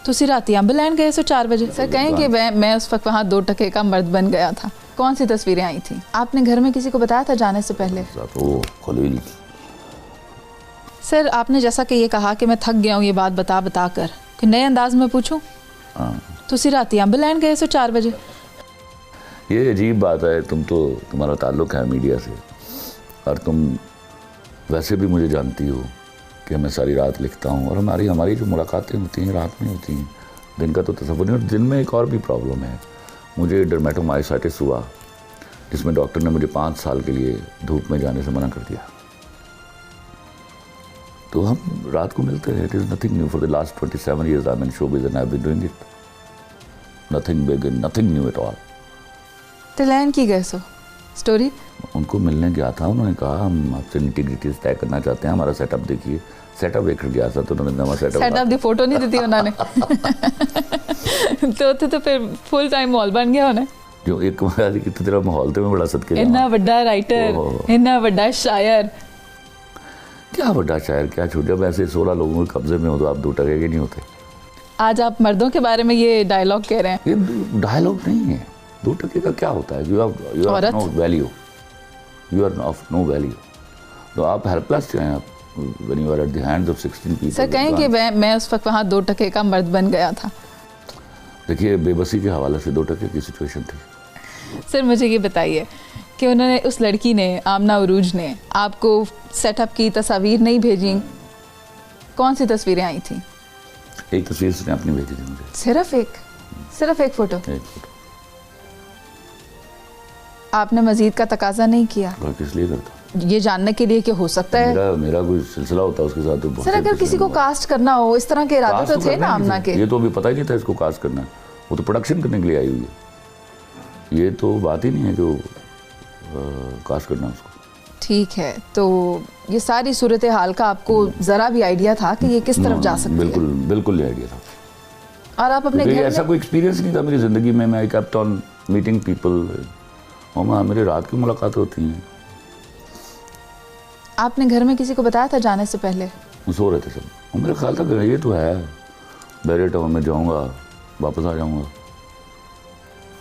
तुसी राती अंब लैन गए सो 4 बजे। सर कहें कि मैं उस वक्त वहाँ 2 टके का मर्द बन गया था। कौन सी तस्वीरें आई थी? आपने घर में किसी को बताया था जाने से पहले? वो खलील। सर आपने जैसा कि ये कहा कि मैं थक गया हूँ ये बात बता बता कर, कि नए अंदाज में पूछूं, तुसी राती अंब लैन गए सो 4 बजे। ये अजीब बात है, तुम्हारा ताल्लुक है मीडिया से और तुम वैसे भी मुझे जानती हो कि मैं सारी रात लिखता हूँ और हमारी जो मुलाकातें होती हैं रात में होती हैं, दिन का तो तसव्वुर नहीं। और दिन में एक और भी प्रॉब्लम है, मुझे डर्मेटोमाइसाइटिस हुआ जिसमें डॉक्टर ने मुझे 5 साल के लिए धूप में जाने से मना कर दिया। तो हम रात को मिलते हैं। It is nothing new for the last 27 years I am in showbiz and I have been doing it. Nothing big and nothing new at all. तो लैन की गए सो स्टोरी? उनको मिलने गया था, उन्होंने कहा हम आपसे निटी-ग्रिटीज़ तय करना चाहते हैं, हमारा सेटअप देखिए। सेटअप देख गया था तो उन्होंने नवा सेटअप दी फोटो नहीं दी उन्होंने। तो फिर फुल टाइम माहौल बन गया उन्हें। जो एक कितनी तरह माहौल तो मैं बड़ा सदके इतना बड़ा राइटर, इतना बड़ा शायर। क्या बड़ा शायर, क्या छोटा। जब ऐसे 16 लोगों के कब्जे में हो तो आप 2 टके के नहीं होते। आज आप मर्दों के बारे में ये डायलॉग कह रहे हैं। ये डायलॉग नहीं है। 2 टके का क्या होता है? You are no value, you are of no value. तो आप हेल्पलेस हैं आप when you are at the hands of 16 people. Sir कहें कि मैं उस वक्त वहाँ 2 टके का मर्द बन गया था। देखिए बेबसी के हवाले से 2 टके की सिचुएशन थी। सर मुझे ये बताइए कि उन्होंने, उस लड़की ने, आमना उरूज ने आपको सेटअप की तस्वीर नहीं भेजी? कौन सी तस्वीरें आई थी? एक तस्वीर उसने अपनी भेजी थी मुझे। सिर्फ एक फोटो? एक फोटो। आपने मजीद का तकाजा नहीं किया? किस लिए करता? ये जानने के लिए कि हो सकता है मेरा कोई सिलसिला होता उसके साथ तो। सर अगर किसी को कास्ट करना हो, इस तरह के इरादे तो थे ना आमना के। ये तो अभी पता ही नहीं था इसको कास्ट करना है, वो तो प्रोडक्शन करने के लिए आई हुई है। ये तो बात ही नहीं है जो कास्ट करना उसको। ठीक है, तो ये सारी सूरत हाल का आपको जरा भी आइडिया था कि ये किस तरफ जा सकती है? बिल्कुल आइडिया था। और आप अपने घर में ऐसा कोई एक्सपीरियंस नहीं था मेरी ज़िंदगी में। मैं केप्ट ऑन मीटिंग पीपल और मेरी रात की मुलाकात होती हैं। आपने घर में किसी को बताया था जाने से पहले? सो रहे थे सब। और मेरा ख्याल था कि ये तो है बैरियर टाउन में जाऊँगा, वापस आ जाऊँगा।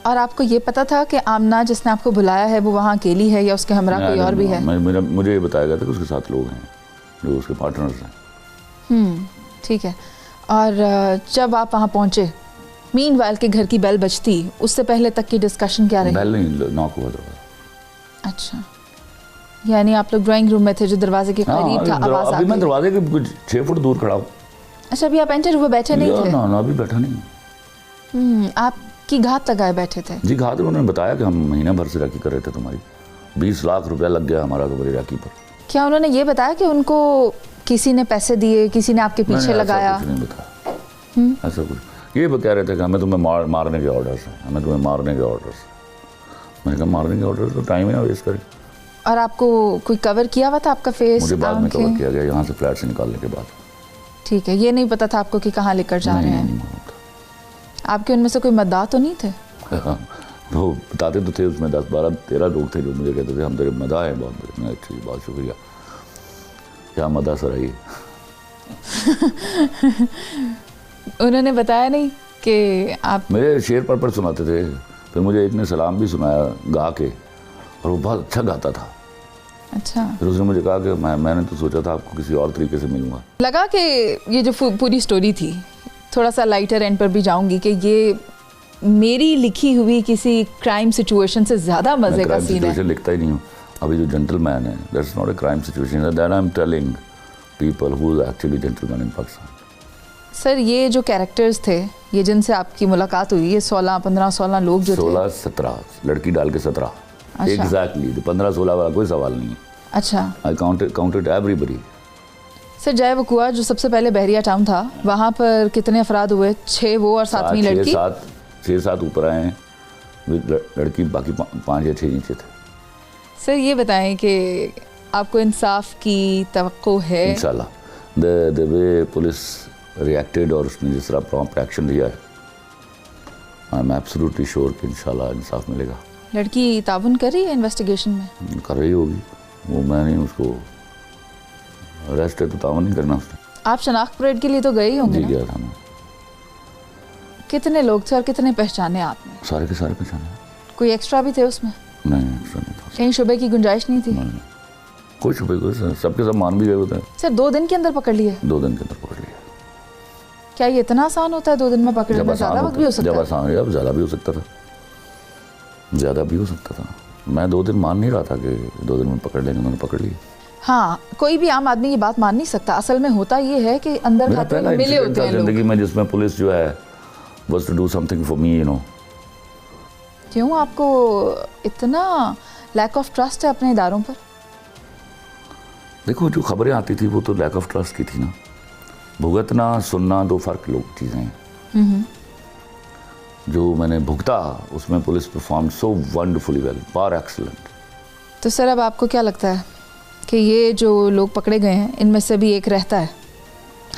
और आपको ये पता था कि आमना जिसने आपको बुलाया है वो वहाँ अकेली है या उसके हमरा कोई और भी है? मुझे ये बताया गया था कि उसके साथ लोग हैं जो उसके पार्टनर्स हैं। ठीक है। और जब आप वहाँ पहुँचे, मीनवाइल के घर की बेल बजती, उससे पहले तक की डिस्कशन क्या रही? बेल नहीं, नॉक हुआ था। अच्छा, यानी आप लोग ड्राइंग रूम में थे जो दरवाजे के करीब था, आवाज़ आ गई? मैं दरवाजे के कुछ 6 फुट दूर खड़ा हूँ। अच्छा, अभी आप एंटर हुए बैठे नहीं थे? ना अभी बैठा नहीं। आप की घात लगाए बैठे थे? जी घात, उन्होंने बताया कि हम महीना भर से राखी कर रहे थे तुम्हारी, 20 लाख रुपया लग गया हमारा तुम्हारी राखी पर। क्या उन्होंने ये बताया कि उनको किसी ने पैसे दिए, किसी ने आपके पीछे लगाया? ऐसा कुछ नहीं बताया। ऐसा कुछ ये कह रहे थे कि हमें तुम्हें मारने के ऑर्डर्स हैं, हमें तुम्हें मारने के ऑर्डर्स। मैंने कहा मारने के ऑर्डर तो टाइम है ना वेस्ट करें। और आपको कोई कवर किया हुआ था आपका फेस? मुझे बाद में कवर किया गया यहाँ से फ्लैट से निकालने के बाद। ठीक है, ये नहीं पता था आपको कि कहाँ लेकर जा रहे हैं? आपके उनमें से कोई मद्दाह तो नहीं थे? वो बताते तो थे, उसमें 10, 12, 13 लोग थे जो मुझे कहते थे हम तेरे मदा हैं बहुत बड़े। अच्छी, बहुत शुक्रिया। क्या मदा सर है ये? उन्होंने बताया नहीं कि आप? मेरे शेर पर सुनाते थे, फिर मुझे एक ने सलाम भी सुनाया गा के, और वो बहुत अच्छा गाता था। अच्छा। फिर उसने मुझे कहा कि मैंने तो सोचा था आपको किसी और तरीके से मिलूंगा। लगा कि ये जो पूरी स्टोरी थी, थोड़ा सा लाइटर एंड पर भी जाऊंगी, कि ये मेरी लिखी हुई किसी क्राइम सिचुएशन से ज़्यादा मज़े का सीन है। लिखता ही नहीं हूँ। अभी जो जेंटलमैन है, that's not a crime situation, that I am telling people who is actually gentleman in Pakistan. Sir ये जो कैरेक्टर्स थे, ये जिनसे आपकी मुलाकात हुई, ये 16 लोग जो 16-17 लड़की डाल के 17। अच्छा। एग्जैक्टली 15-16 वाला कोई सवाल नहीं है। अच्छा। आई काउंटेड एवरीबडी। सर जय वकुआ जो सबसे पहले बहरिया टाउन था, वहाँ पर कितने अफराद हुए? 6 वो और 7वीं लड़की? 6-7 ऊपर आए हैं, लड़की बाकी 5 या 6 नीचे थे। सर ये बताएं कि आपको इंसाफ की तवक्को है? इंशाल्लाह। द वे पुलिस रिएक्टेड और उसने जिस तरह प्रॉम्प्ट एक्शन लिया है, आई एम एब्सोल्युटली श्योर कि इंशाल्लाह इंसाफ मिलेगा। लड़की ताबुन कर रही है इन्वेस्टिगेशन में? कर रही होगी वो, मैं नहीं, उसको अरेस्ट है तो ताबुन नहीं करना उसने। आप शनाख्त परेड के लिए तो गए ही होंगे? जी गया था मैं। कितने लोग थे और कितने पहचाने आपने? सारे के सारे पहचाने। कोई एक्स्ट्रा भी थे उसमें? नहीं, एक्स्ट्रा नहीं था। कहीं शुबे की गुंजाइश नहीं थी? नहीं, कोई शुबे कोई, सबके सब मान भी गए होते हैं। सर 2 दिन के अंदर पकड़ लिए? 2 दिन के अंदर पकड़ लिया। क्या ये इतना आसान होता है 2 दिन में पकड़ना? ज़्यादा वक्त भी हो सकता जब है? आसान है, ज़्यादा भी हो सकता था, ज़्यादा भी हो सकता था। मैं 2 दिन मान नहीं रहा था कि 2 दिन में पकड़ लेंगे, उन्होंने पकड़ लिया। हाँ, कोई भी आम आदमी ये बात मान नहीं सकता। असल में होता ये है कि अंदर मेरा खाते पहला मिले इंसिडेंट होते था हैं लोग। जिंदगी में जिसमें पुलिस जो है was to do something for me, you know। क्यों आपको इतना लैक ऑफ ट्रस्ट है अपने इदारों पर? देखो, जो खबरें आती थी वो तो लैक ऑफ ट्रस्ट की थी ना। भुगतना सुनना 2 फर्क लोग चीज़ें हैं। जो मैंने भुगता उसमें police perform so wonderfully well, far excellent. तो सर अब आपको क्या लगता है कि ये जो लोग पकड़े गए हैं इनमें से भी एक रहता है,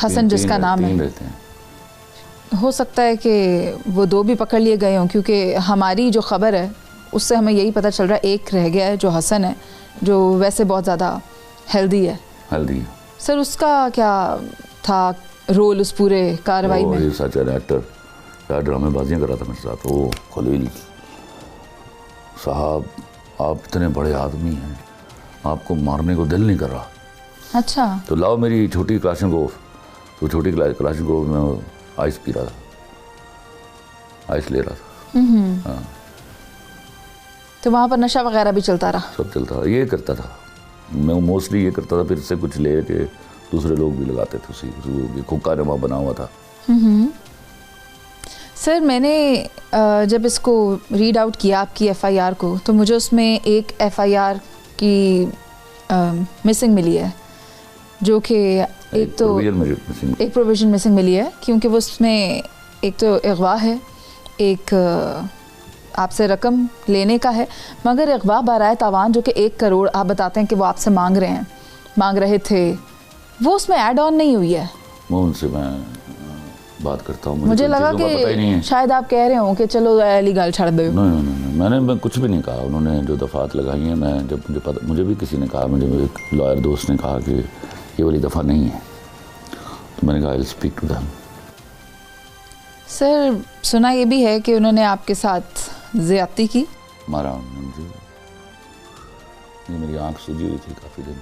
हसन जिसका नाम है? रहते हैं। हो सकता है कि वो 2 भी पकड़ लिए गए हों, क्योंकि हमारी जो खबर है उससे हमें यही पता चल रहा है एक रह गया है जो हसन है, जो वैसे बहुत ज़्यादा हेल्दी है। सर उसका क्या था रोल उस पूरे कार्रवाई में? सच एन एक्टर, क्या ड्रामेबाजियाँ कर रहा था मेरे साथ। ओ खलील साहब, आप इतने बड़े आदमी हैं, आपको मारने को दिल नहीं कर रहा। अच्छा। तो लाओ मेरी छोटी क्लाशनकोफ। तो छोटी क्लाशनकोफ में आइस पी रहा था, आइस ले रहा था। हाँ। तो वहाँ पर नशा वगैरह भी चलता रहा? सब चलता था, ये करता था मैं मोस्टली, ये करता था। फिर से कुछ ले के दूसरे लोग भी लगाते थे उसी हुक्का नमा बना हुआ था। सर मैंने जब इसको रीड आउट किया आपकी एफआईआर को, तो मुझे उसमें एक एफआईआर की मिसिंग मिली है, जो कि एक प्रोविजन मिसिंग मिली है, क्योंकि वो उसमें एक तो अगवा है, एक आपसे रकम लेने का है, मगर अगवा बराए तावान जो कि 1 करोड़ आप बताते हैं कि वो आपसे मांग रहे थे, वो उसमें ऐड ऑन नहीं हुई है। वो उनसे मैं बात करता हूँ, मुझे लगा कि शायद आप कह रहे हो कि चलो अली गाल छड़ दो। नहीं, मैं कुछ भी नहीं कहा। उन्होंने जो दफ़ात लगाई हैं, मैं जब मुझे भी किसी ने कहा, मुझे एक लॉयर दोस्त ने कहा कि ये वाली दफ़ा नहीं है, तो मैंने कहा I will speak to them. Sir सुना ये भी है कि उन्होंने आपके साथ ज़्यादती की? मारा मुझे, मेरी आँख सूजी हुई थी काफ़ी दिन।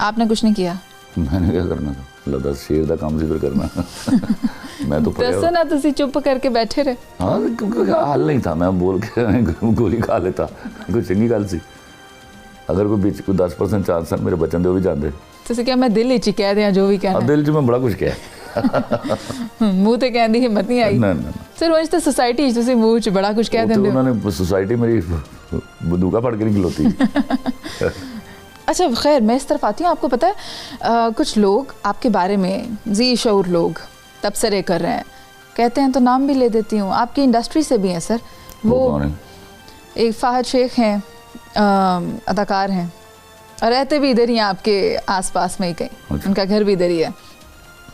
आपने कुछ नहीं किया? मैंने क्या करना था, लगा शेर का काम जिक्र करना। मैं तो दसो ना, तुसी चुप करके बैठे रहे। हाँ, क्योंकि हाल नहीं था, मैं बोल के गोली खा लेता, कोई चंगी गल सी। अगर कोई बीच कोई 10% चांस है मेरे बचन दे, वो भी जानते। तुसी क्या मैं दिल ही कह दिया जो भी कहना? दिल च मैं बड़ा कुछ कहा, मुंह ते कहने की हिम्मत नहीं आई। ना सर वो तो सोसाइटी तुसी मुंह च बड़ा कुछ कह देंगे। उन्होंने सोसाइटी मेरी बंदूका फड़ के नहीं खलोती। अच्छा खैर, मैं इस तरफ आती हूँ। आपको पता है कुछ लोग आपके बारे में जी शऊर लोग तबसरे कर रहे हैं, कहते हैं, तो नाम भी ले देती हूँ, आपकी इंडस्ट्री से भी हैं सर। वो एक फाहद शेख हैं, अदाकार हैं, और रहते भी इधर ही हैं आपके आसपास में ही कहीं। अच्छा। उनका घर भी इधर ही है।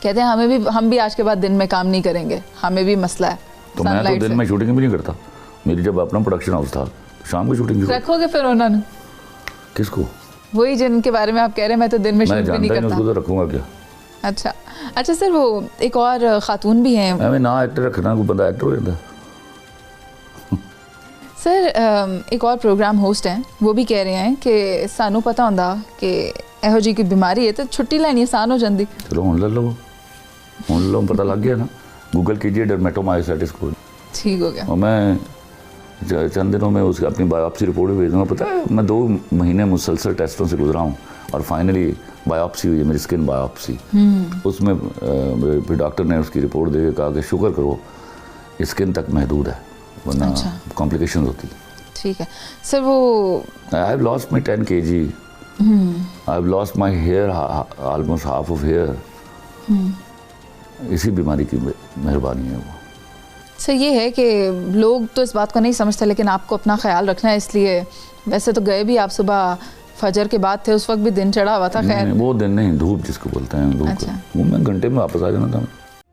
कहते हैं हम भी आज के बाद दिन में काम नहीं करेंगे, हमें भी मसला है। तो मैं तो दिन में शूटिंग भी नहीं करता। मेरी जब अपना प्रोडक्शन हाउस था, शाम को शूटिंग रखोगे फिर उन्होंने? किसको? वही जिनके बारे में आप कह रहे हैं मैं तो दिन में शूट भी नहीं करता। उसको तो रखूंगा क्या? अच्छा सर, वो एक और खातून भी हैं। मैं ना एक्टर रखना, कोई बंदा एक्टर हो जाता। सर एक और प्रोग्राम होस्ट हैं, वो भी कह रहे हैं कि सानू पता होंदा कि एहो जी की बीमारी है तो छुट्टी लेनी आसान हो जाती। चलो हुण ले लो, पता लग गया ना, गूगल कीजिए डर्मेटोमायोसाइटिस को, ठीक हो गया। और मैं चंद दिनों में उसकी अपनी बायोप्सी रिपोर्ट भेज दूँगा। पता है, मैं 2 महीने मुसलसल टेस्टों से गुजरा हूँ, और फाइनली बायोप्सी हुई है, मेरी स्किन बायोप्सी। उसमें फिर डॉक्टर ने उसकी रिपोर्ट दे के कहा कि शुक्र करो स्किन तक महदूद है, वरना कॉम्प्लिकेशन होती। ठीक है सर। वो I have lost my 10 kg, I have lost my hair, almost half of hair. इसी बीमारी की मेहरबानी है वो। सर ये है कि लोग तो इस बात को नहीं समझते, लेकिन आपको अपना ख्याल रखना है, इसलिए वैसे तो गए भी आप सुबह फजर के बाद थे, उस वक्त भी दिन चढ़ा हुआ था। खैर वो दिन नहीं, धूप जिसको बोलते हैं, धूप। अच्छा। वो मैं घंटे में वापस आ जाना था।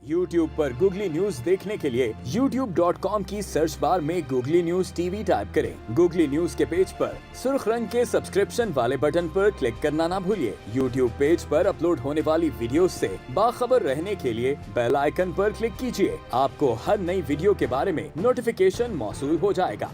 YouTube पर गूगली न्यूज देखने के लिए youtube.com की सर्च बार में गूगली न्यूज टीवी टाइप करें। गूगली न्यूज के पेज पर सुर्ख रंग के सब्सक्रिप्शन वाले बटन पर क्लिक करना ना भूलिए। YouTube पेज पर अपलोड होने वाली वीडियोस से बाखबर रहने के लिए बेल आइकन पर क्लिक कीजिए। आपको हर नई वीडियो के बारे में नोटिफिकेशन मौसूल हो जाएगा।